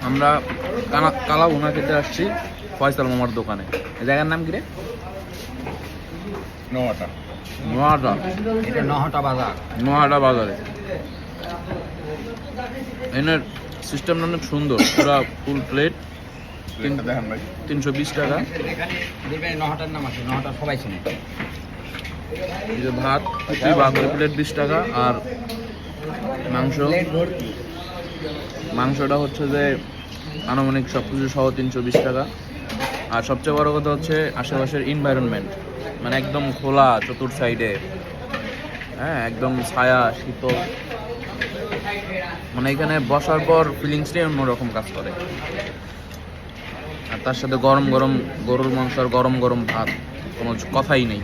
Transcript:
আমরা কালা ভুনা খেতে আসছি ফয়সাল মামার দোকানে। এই জায়গার নাম কি রে? নোয়াটা। নোয়াটা। এটা নোয়াটা বাজার। নোয়াটা বাজারে। এনের সিস্টেমটা অনেক সুন্দর, পুরা ফুল প্লেট, 320 টাকা। নোয়াটার নাম আছে, নোয়াটা সবাই চিনে। এই যে ভাত, প্লেট 20 টাকা। আর মাংসটা হচ্ছে যে আনুমানিক সব কিছু সহ 320 টাকা। আর সবচেয়ে বড় কথা হচ্ছে আশেপাশের এনভায়রনমেন্ট, মানে একদম খোলা চতুর সাইডে, হ্যাঁ একদম ছায়া শীতল, মানে এখানে বসার পর ফিলিংসটাই অন্যরকম কাজ করে। আর তার সাথে গরম গরম গরুর মাংস আর গরম গরম ভাত, কোনো কথাই নেই।